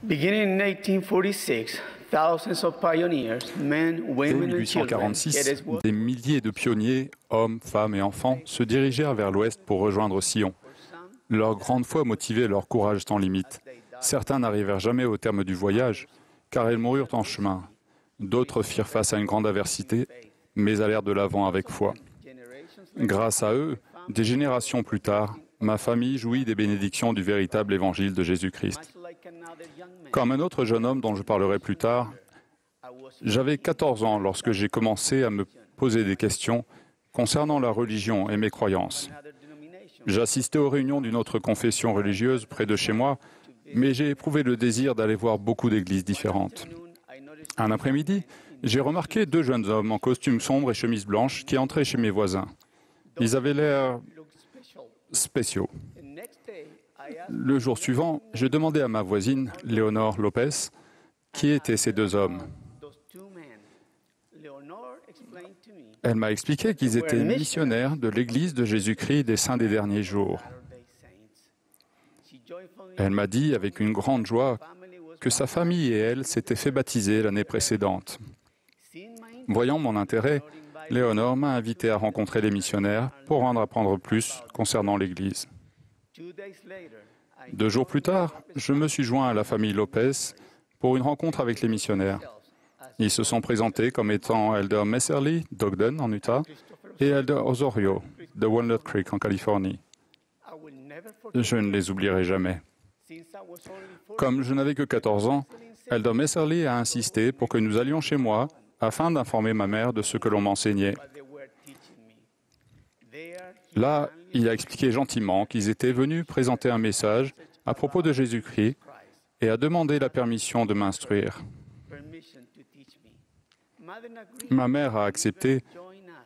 Beginning in 1846, thousands of pioneers, men, Dès women and children, 1846, des milliers de pionniers, hommes, femmes et enfants, se dirigèrent vers l'ouest pour rejoindre Sion. Leur grande foi motivait leur courage sans limite. Certains n'arrivèrent jamais au terme du voyage, car ils moururent en chemin. D'autres firent face à une grande adversité, mais allèrent de l'avant avec foi. Grâce à eux, des générations plus tard, ma famille jouit des bénédictions du véritable évangile de Jésus-Christ. Comme un autre jeune homme dont je parlerai plus tard, j'avais 14 ans lorsque j'ai commencé à me poser des questions concernant la religion et mes croyances. J'assistais aux réunions d'une autre confession religieuse près de chez moi, mais j'ai éprouvé le désir d'aller voir beaucoup d'églises différentes. Un après-midi, j'ai remarqué deux jeunes hommes en costume sombre et chemise blanche qui entraient chez mes voisins. Ils avaient l'air spéciaux. Le jour suivant, j'ai demandé à ma voisine, Léonore Lopez, qui étaient ces deux hommes. Elle m'a expliqué qu'ils étaient missionnaires de l'Église de Jésus-Christ des Saints des Derniers Jours. Elle m'a dit avec une grande joie que sa famille et elle s'étaient fait baptiser l'année précédente. Voyant mon intérêt, Léonore m'a invité à rencontrer les missionnaires pour en apprendre plus concernant l'Église. 2 jours plus tard, je me suis joint à la famille Lopez pour une rencontre avec les missionnaires. Ils se sont présentés comme étant Elder Messerly d'Ogden, en Utah, et Elder Osorio de Walnut Creek, en Californie. Je ne les oublierai jamais. Comme je n'avais que 14 ans, Elder Messerly a insisté pour que nous allions chez moi afin d'informer ma mère de ce que l'on m'enseignait. Là, il a expliqué gentiment qu'ils étaient venus présenter un message à propos de Jésus-Christ et a demandé la permission de m'instruire. Ma mère a accepté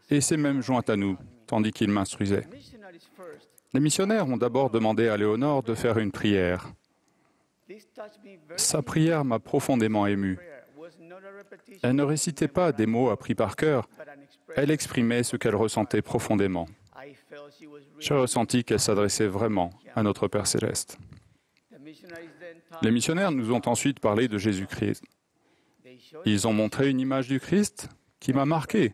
et s'est même jointe à nous, tandis qu'il m'instruisait. Les missionnaires ont d'abord demandé à Léonore de faire une prière. Sa prière m'a profondément ému. Elle ne récitait pas des mots appris par cœur, elle exprimait ce qu'elle ressentait profondément. J'ai ressenti qu'elle s'adressait vraiment à notre Père céleste. Les missionnaires nous ont ensuite parlé de Jésus-Christ. Ils ont montré une image du Christ qui m'a marqué,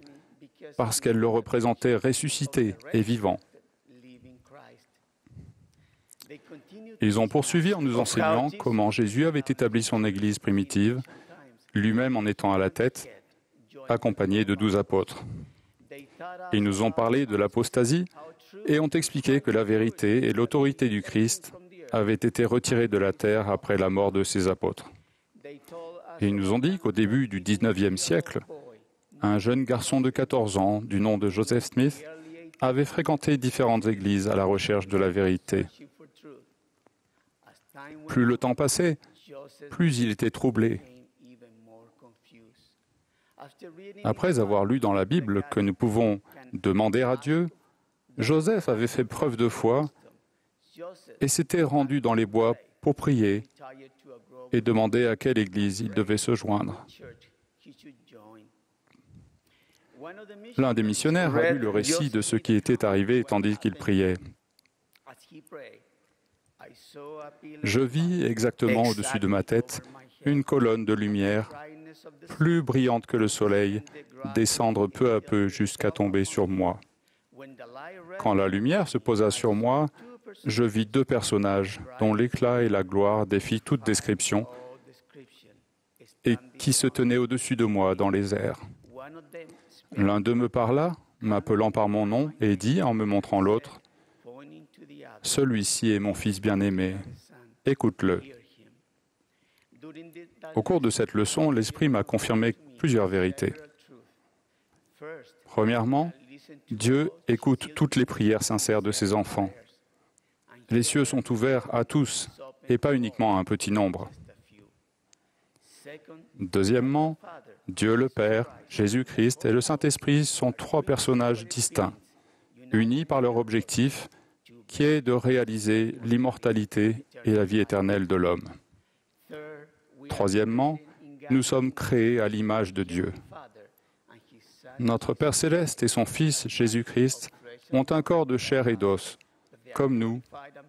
parce qu'elle le représentait ressuscité et vivant. Ils ont poursuivi en nous enseignant comment Jésus avait établi son Église primitive, lui-même en étant à la tête, accompagné de 12 apôtres. Ils nous ont parlé de l'apostasie et ont expliqué que la vérité et l'autorité du Christ avaient été retirées de la terre après la mort de ses apôtres. Et ils nous ont dit qu'au début du XIXe siècle, un jeune garçon de 14 ans, du nom de Joseph Smith, avait fréquenté différentes églises à la recherche de la vérité. Plus le temps passait, plus il était troublé. Après avoir lu dans la Bible que nous pouvons demander à Dieu, Joseph avait fait preuve de foi et s'était rendu dans les bois pour prier et demander à quelle église il devait se joindre. L'un des missionnaires a lu le récit de ce qui était arrivé tandis qu'il priait. Je vis exactement au-dessus de ma tête une colonne de lumière plus brillante que le soleil, descendre peu à peu jusqu'à tomber sur moi. Quand la lumière se posa sur moi, je vis 2 personnages dont l'éclat et la gloire défient toute description et qui se tenaient au-dessus de moi dans les airs. L'un d'eux me parla, m'appelant par mon nom, et dit, en me montrant l'autre, « Celui-ci est mon fils bien-aimé, écoute-le. » Au cours de cette leçon, l'Esprit m'a confirmé plusieurs vérités. Premièrement, Dieu écoute toutes les prières sincères de ses enfants. Les cieux sont ouverts à tous et pas uniquement à un petit nombre. Deuxièmement, Dieu le Père, Jésus-Christ et le Saint-Esprit sont 3 personnages distincts, unis par leur objectif qui est de réaliser l'immortalité et la vie éternelle de l'homme. Troisièmement, nous sommes créés à l'image de Dieu. Notre Père céleste et son Fils, Jésus-Christ, ont un corps de chair et d'os, comme nous,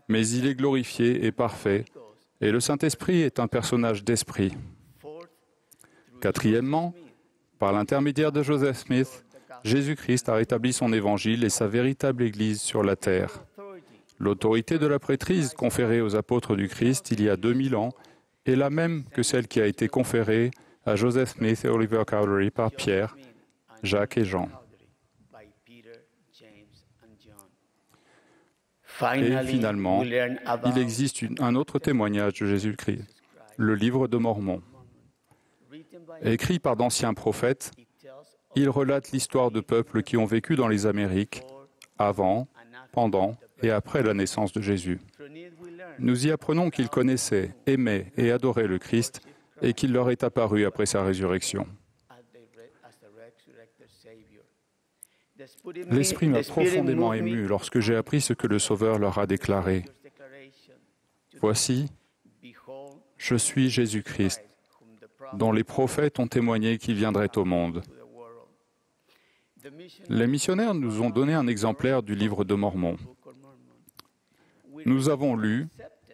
mais il est glorifié et parfait, Et le Saint-Esprit est un personnage d'esprit. Quatrièmement, par l'intermédiaire de Joseph Smith, Jésus-Christ a rétabli son évangile et sa véritable Église sur la terre. L'autorité de la prêtrise conférée aux apôtres du Christ il y a 2000 ans est la même que celle qui a été conférée à Joseph Smith et Oliver Cowdery par Pierre, Jacques et Jean. Et finalement, il existe un autre témoignage de Jésus-Christ, le livre de Mormon. Écrit par d'anciens prophètes, il relate l'histoire de peuples qui ont vécu dans les Amériques avant, pendant et après la naissance de Jésus. Nous y apprenons qu'ils connaissaient, aimaient et adoraient le Christ et qu'il leur est apparu après sa résurrection. L'Esprit m'a profondément ému lorsque j'ai appris ce que le Sauveur leur a déclaré. Voici, je suis Jésus-Christ, dont les prophètes ont témoigné qu'il viendrait au monde. Les missionnaires nous ont donné un exemplaire du livre de Mormon. Nous avons lu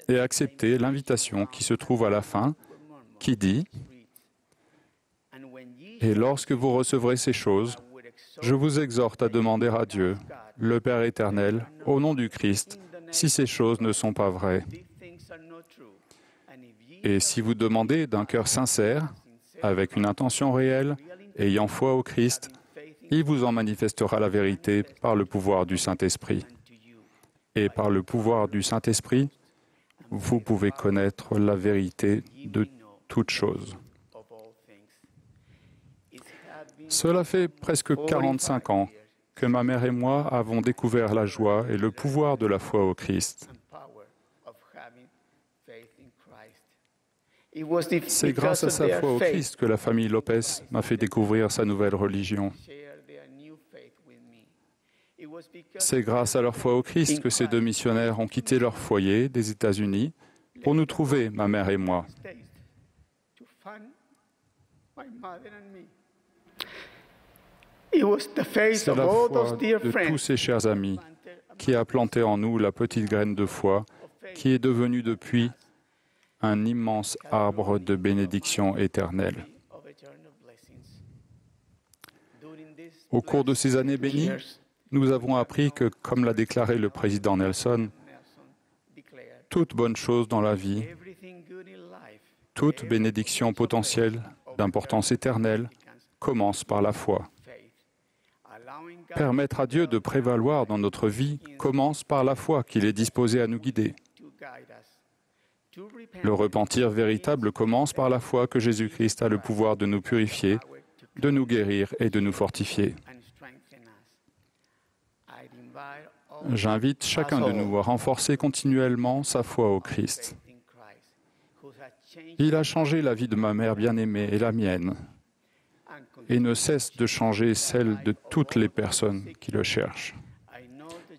et accepté l'invitation qui se trouve à la fin, qui dit « Et lorsque vous recevrez ces choses, je vous exhorte à demander à Dieu, le Père éternel, au nom du Christ, si ces choses ne sont pas vraies. Et si vous demandez d'un cœur sincère, avec une intention réelle, ayant foi au Christ, il vous en manifestera la vérité par le pouvoir du Saint-Esprit. Et par le pouvoir du Saint-Esprit, vous pouvez connaître la vérité de toutes choses. » Cela fait presque 45 ans que ma mère et moi avons découvert la joie et le pouvoir de la foi au Christ. C'est grâce à sa foi au Christ que la famille Lopez m'a fait découvrir sa nouvelle religion. C'est grâce à leur foi au Christ que ces deux missionnaires ont quitté leur foyer des États-Unis pour nous trouver, ma mère et moi. C'est la foi de tous ces chers amis qui a planté en nous la petite graine de foi qui est devenue depuis un immense arbre de bénédiction éternelle. Au cours de ces années bénies, nous avons appris que, comme l'a déclaré le président Nelson, toute bonne chose dans la vie, toute bénédiction potentielle d'importance éternelle commence par la foi. Permettre à Dieu de prévaloir dans notre vie commence par la foi qu'il est disposé à nous guider. Le repentir véritable commence par la foi que Jésus-Christ a le pouvoir de nous purifier, de nous guérir et de nous fortifier. J'invite chacun de nous à renforcer continuellement sa foi au Christ. Il a changé la vie de ma mère bien-aimée et la mienne, et ne cesse de changer celle de toutes les personnes qui le cherchent.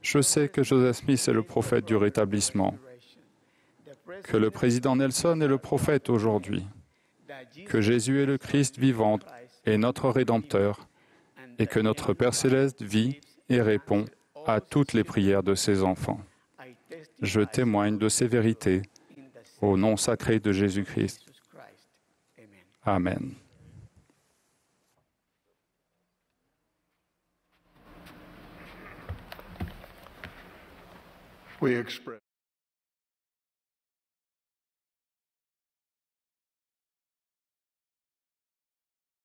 Je sais que Joseph Smith est le prophète du rétablissement, que le président Nelson est le prophète aujourd'hui, que Jésus est le Christ vivant et notre Rédempteur, et que notre Père céleste vit et répond à toutes les prières de ses enfants. Je témoigne de ces vérités au nom sacré de Jésus-Christ. Amen. We express